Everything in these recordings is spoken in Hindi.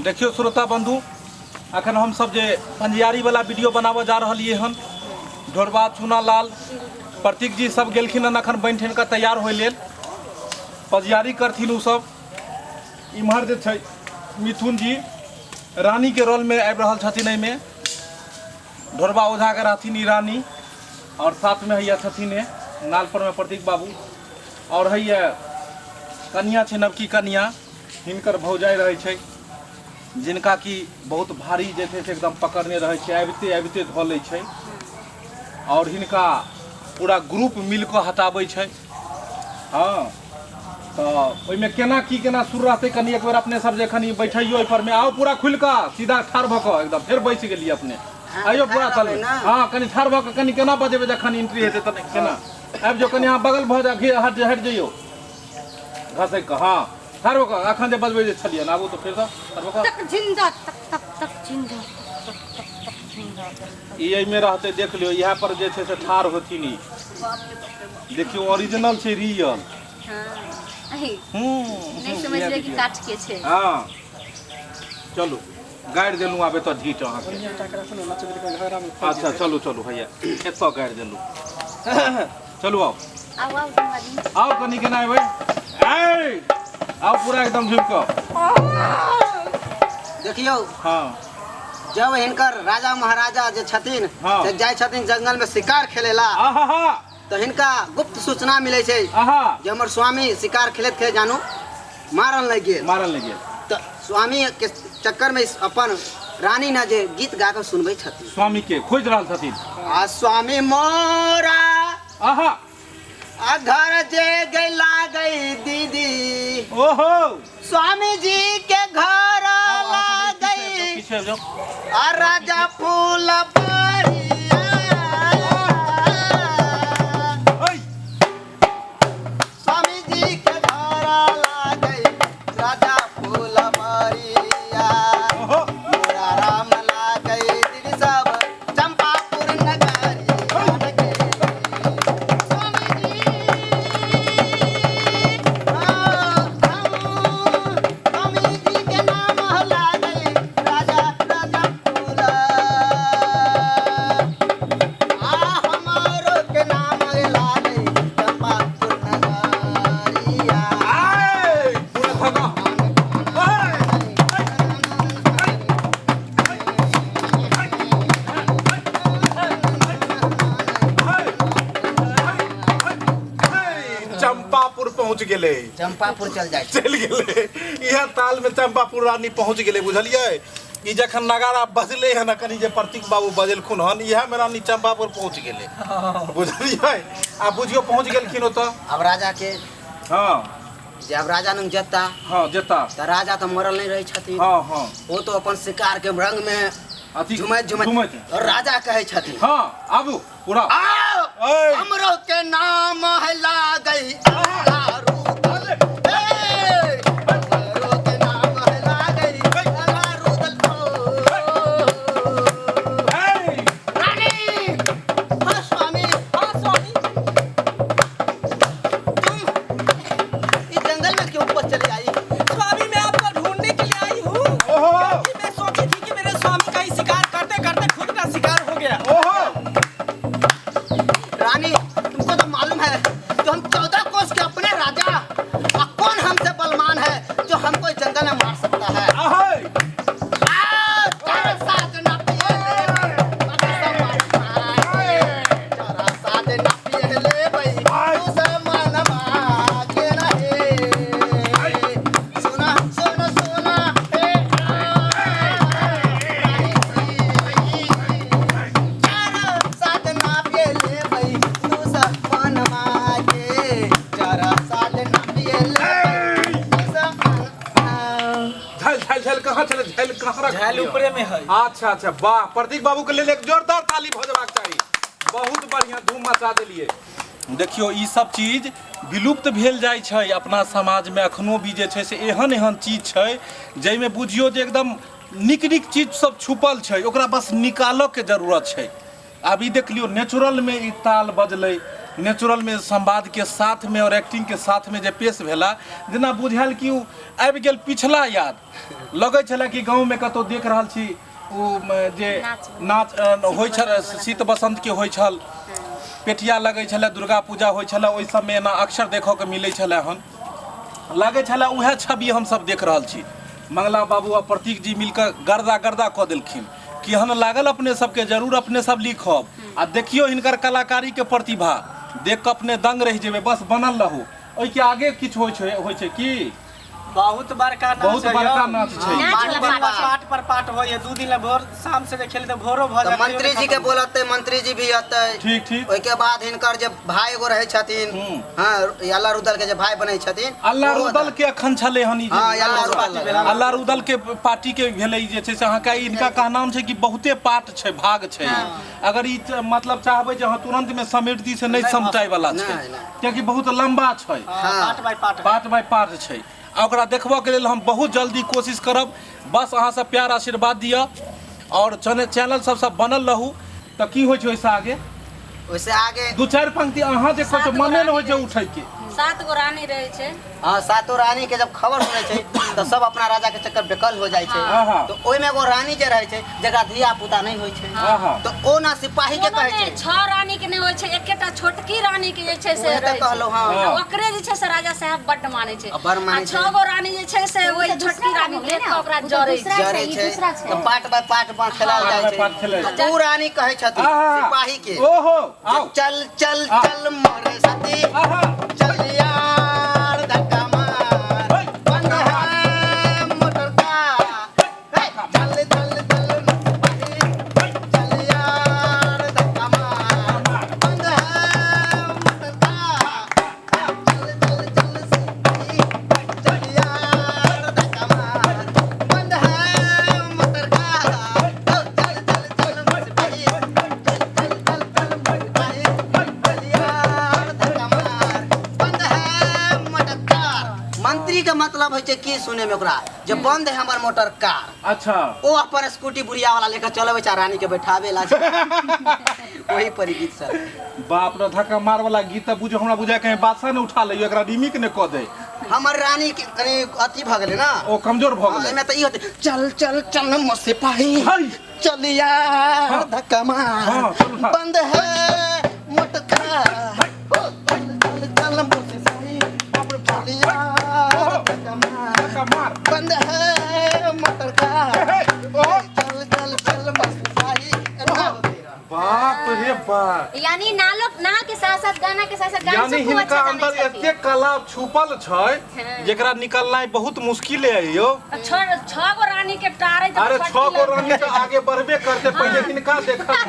देखियो श्रोता बंधु, अखन हम सब जे पंजियारी वाला वीडियो बनाबे जा रही हन, ढोरबा चूना लाल प्रतीक जी सब गेलखिन हन अखन बनि ठन के तैयार होय लेल पंजियारी करथिन। उ सब इम्हर जे छै मिथुन जी रानी के रोल में आबि रहल छथिन। एहिमे ढोरबा ओझा के रहथिन ई रानी, और साथ में हैया छथिन नाल पर में प्रतीक बाबू, और हैया कन्या छै नवकी कन्या, हिनकर भौजाई रहे छै, जिनका कि बहुत भारी जे छै से एकदम पकड़ने रहे छै, आबिते आबिते धऽ लै छै, और हिनका पूरा ग्रुप मिल कऽ हटाबै छै। हाँ, तो ओहिमे केना की केना सुर रहतै कनी एक बेर अपने सब जे खनी बैठियो पर में आओ, पूरा खुल कऽ सीधा ठाढ़ भऽ कऽ एकदम फेर बैस गेलिए अपने। आइयो पूरा चल। हाँ, कनी ठाढ़ भऽ कऽ कनी केना बजेबै जखन एंट्री हेतै तऽ केना आबि जाओ, कनी अहाँ बगल भऽ जा, हट जइयो घसै कऽ। हाँ, ठाढ़ भऽ कऽ अखन जे बजबै जे छलियै ने, आबू तऽ फेर ई एहिमे रहतै, देख लियो, इएह पर जे छै से ठाढ़ होथिन। ई देखियो ओरिजिनल छै, रियल। नहीं समझले कि काट के छै। हाँ, चलू गाड़ि देलू, आब एतऽ ढीट अहाँ। अच्छा चलू चलू भैया, एतऽ गाड़ि देलू, चलू आओ आओ कनी केना एबै, आओ पूरा एकदम झुक कऽ देखियो। हाँ, जब हिनकर राजा महाराजा जे छथिन हाँ, से जाय छथिन जंगल में शिकार खेलेला, तो हिनका गुप्त सूचना मिले छै जे हमर स्वामी शिकार खेलत खेल जानू मारल नहीं गेल। तो स्वामी के चक्कर में अपन रानी ना जे गीत गा के सुनबै छथिन, स्वामी के खोज रहल छथिन। आ स्वामी मोरा आ घर जे गैला गई दीदी, ओहो स्वामी जी के घर ला गई पीछे जाओ, आ राजा फूल परिया, स्वामी जी के घर ला गई राजा फूल परिया, मोरा राम ला गई दिल सब चंपापुर नगरी, स्वामी जी स्वामी जी के नाम ला गई राजा फूल, हमारो के नाम ला गई चंपापुर नगरिया। चंपापुर पहुंच गेले, चंपापुर चल गेले, यह ताल में चंपापुर रानी पहुंच गेले, बुझलिए। ई जखन नगारा बजले है ना, कनी जे प्रतीक बाबू बजेलखुन हन, इहा में रानी चंपापुर पहुंच गेले, बुझलिए। आ बुझियो पहुंच गेलखिन ओतऽ। अब राजा के जब राजा नंग जता, जेता तो राजा तो मरल नहीं रहे छथिन। वो तो अपन शिकार के रंग में झुमैत और राजा कहे छथिन, आबू पूरा हमरो के नाम है ला गई ऊपरे में है। अच्छा अच्छा, वाह, प्रतीक बाबू के लिए एक जोरदार ताली भजबाक चाहिए, बहुत बढ़िया धूम मचा देलिए। देखियो ई सब चीज विलुप्त भेल जाइ छै अपना समाज में, अखनो भी जे छै से एहन एहन चीज छै जैमे बुझियो जे एकदम निक निक चीज सब छुपल छै, ओकरा बस निकालऽ के जरूरत छै। अब ई देख लियो नेचुरल में ई ताल बजलै, नेचुरल में संवाद के साथ में और एक्टिंग के साथ में जे पेश भेला जेना बुझायल कि उ आबि गेल पिछला याद लगै छलै कि गाँव में कतौ देख रहल छी उ जे नाच होइ छल शीत बसंत के होइ छल पेटिया लगै छलै दुर्गा पूजा होइ छलै ओहि सबमे एना अक्सर देखऽ के मिलै छलै हन लागै छलै उएह छवि हमसब देख रहल छी मंगला बाबू आ प्रतीक जी मिलकर गर्दा गर्दा कऽ देलखिन केहन लागल अपने सबके जरूर अपने सब लिखब आ देखियो हिनकर कलाकारी के प्रतिभा देख कऽ अपने दंग रहि जेबै बस बनल रहू ओहिके आगे किछु होइ छै की बहुत बड़का नाच छै पाठ पर पाठ होय है 2 दिन ले भोर शाम से खेले तो भोरो भ जाय मंत्री जी के बोलते मंत्री जी भी अतै ठीक ठीक ओइ के बाद हिनकर जे भाई एगो रहे छथिन हां अल्लाह रुदल के जे भाई बनै छथिन अल्लाह रुदल के अखन छले हन ई हां अल्लाह रुदल के पार्टी के भेलै जे छै से अहाँ के इनका कहनाम छै कि बहुते पार्ट छै भाग छै अगर ई मतलब चाहबै जे अहाँ तुरंत में समेट दी से नहीं समटाई वाला छै कियाकि बहुत लंबा छै पार्ट बाय पार्ट छै आ ओकरा देखबऽ के लेल हम बहुत जल्दी कोशिश करब बस अहाँ सब प्यार आशीर्वाद दिअ और चैनल सब बनल रहू तऽ की होइ छै ओइसे आगे 2-4 पंक्ति अहाँ जे कहै मने न होइ छै उठै के 7 गो रानी रहे छै हां 7 रानी के जब खबर सुनै छै तो सब अपना राजा के चक्कर बेकल हो जाय छै तो ओइ में एगो रानी जे रहे छै जकरा धिया पुता नहीं होय छै तो ओ ना सिपाही के कहै छै 6 रानी के नहीं होय छै एकेटा छोटकी रानी के जे छै से रहे कहलो हां ओकरे जे छै से राजा साहब बड्ड माने छै आ 6 गो रानी जे छै से ओइ छोटकी रानी देख के ओकरा जरै छै तो पार्ट बाय पार्ट खेलाल जाय छै तो ओ रानी कहै छथिन सिपाही के ओहो चल चल चल मोरे साथी चल यार धक्का मार बंद है मोटर का चल चल चल चल यार धक्का मार बंद है मोटर का चल चल चल चल यार धक्का मार बंद है मोटर का चल चल चल मंत्री के मतलब है की सुने में ओकरा जब बंद है हमर मोटर कार अच्छा ओ अपन स्कूटी बुढ़िया वाला लेकर चलबे छै रानी के बैठाबे ला वही पर गीत सर बाप रे धक्का मार वाला गीत त बुझो हमरा बुझा कहीं बादशाह ने उठा लइयो एकरा रिमिक ने क दे हमर रानी के कनी अति भ गेलै ना ओ कमजोर भ गेलै एमे त ई होते चल चल चल म सिपाही चल यार धक्का मार बंद है मोटर कार चल चल म सिपाही चल यार धक्का मार बंद है मोटर कार चल चल चल म सिपाही बाप रे बाप यानी नालो नाल के साथ साथ गाना के साथ साथ गाना यानी हिनका अंदर एते कला छुपल छै जेकरा निकलनाइ बहुत मुश्किल है यो 6 गो रानी के टारे अरे 6 गो रानी तो आगे बढ़बे करते पहले हिनका देखत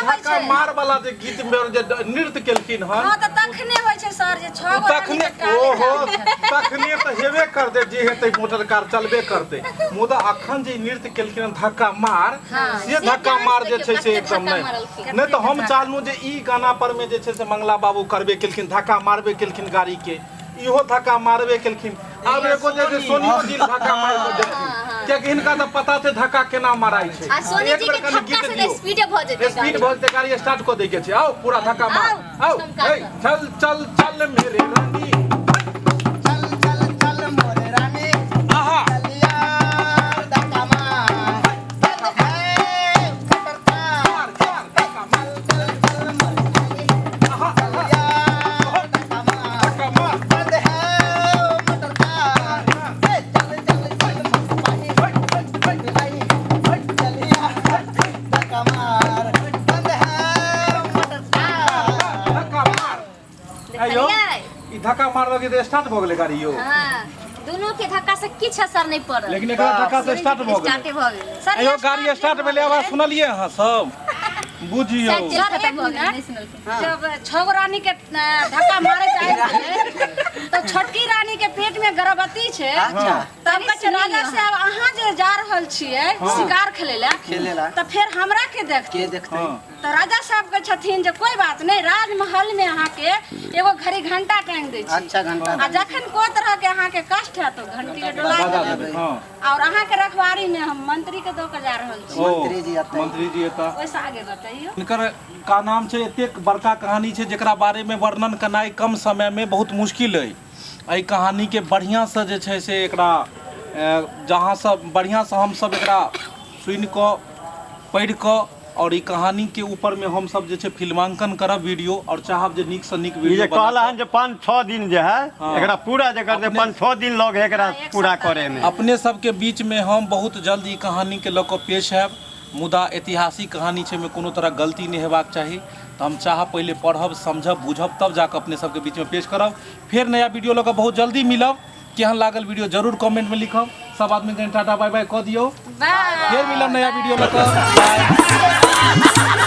धक्का मार वाला जे गीत में जे नृत्य केलखिन हन हां त तखने होय छै सर जे 6 गो रानी के टारे ओहो तखने त हेबे करते जे हेतै मोटर कार चलबे करते मुदा अखन जे नृत्य केलखिन धक्का मार से धक्का मार जे छै से एकदम नहीं तो हम चाहलू जे ई गाना पर में जे छै से मंगला बाबू करबे केलखिन धक्का मारबे केलखिन गाड़ी के इहो धक्का मारबे केलखिन अब एगो जे सोनियो जी धक्का मार के देखिन कियाकि हिनका त पता छै धक्का केना माराई छै आ सोनी जी के धक्का से स्पीड भ जेतै स्पीड भ जेतै गाड़ी स्टार्ट क दै के छै आओ पूरा धक्का मार आओ चल चल चल मेरे रानी चल चल चल मोरे रानी आहा चल यार धक्का मार बंद है मोटर कार धक्का मार चल चल मोरे रानी आहा चल यार धक्का मार बंद है मोटर कार चल चल चल मोरे चल यार धक्का मार बंद है मोटर कार धक्का मार आयो ई धक्का मार लगे त स्टार्ट भ गेलै गाड़ी यो हां दोनों के धक्का से किछ असर नहीं पड़ल लेकिन एकरा धक्का से स्टार्ट भ गेलै सर आयो गाड़ी स्टार्ट भेलै आवाज सुनलिए अहाँ सब बुझियो जब 6 गो रानी के धक्का मारे चाहे तो छोटकी रानी के पेट में गर्भवती छै तब राजा साहब अहाँ जे जा रहल रहल छियै शिकार खेलेला तो फिर हमरा के देखते तो राजा साहब के छथिन जे कोई बात नहीं, राजमहल में अहाँ के एगो घड़ी घंटा टांग दे छी। अच्छा घंटा आ जखन कोई तरह के अहाँ के कष्ट है तो घंटी के डोला देबै। और अहाँ के रखवारी में हम मंत्री के दो के जा रहल छी। मंत्री जी एता ओइसे आगे बताइयो। इनकर का नाम छै, एतेक बड़का कहानी छै जेकरा बारे में वर्णन करनाइ कम समय में बहुत मुश्किल है। एहि कहानी के बढ़िया से जे छै से एकरा जहाँ सब बढ़िया से हम सब एकरा सुनि क पढ़ि क और ई कहानी के ऊपर में हम सब जे छै फिल्मांकन करब वीडियो, और चाहब जे नीक से नीक वीडियो ये कहला हन जे 5-6 दिन जे है एकरा पूरा जे करते 5-6 दिन लग एकरा पूरा करे में। अपने सब के बीच में हम बहुत जल्द ई कहानी के लऽ कऽ पेश हैब, मुदा ऐतिहासिक कहानी छै में कोनो तरह गलती नहीं हेबाक चाही। तो हम चाहब पहले पढ़ब समझब बुझब तब जाकर अपने सबके बीच में पेश करब। फिर नया वीडियो लऽ कऽ बहुत जल्दी मिलब। केहन लागल वीडियो जरूर कमेंट में लिखब। सब आदमी के टाटा बाय बाय कह दियो। बाय। फिर मिलब नया वीडियो लऽ कऽ। बाय।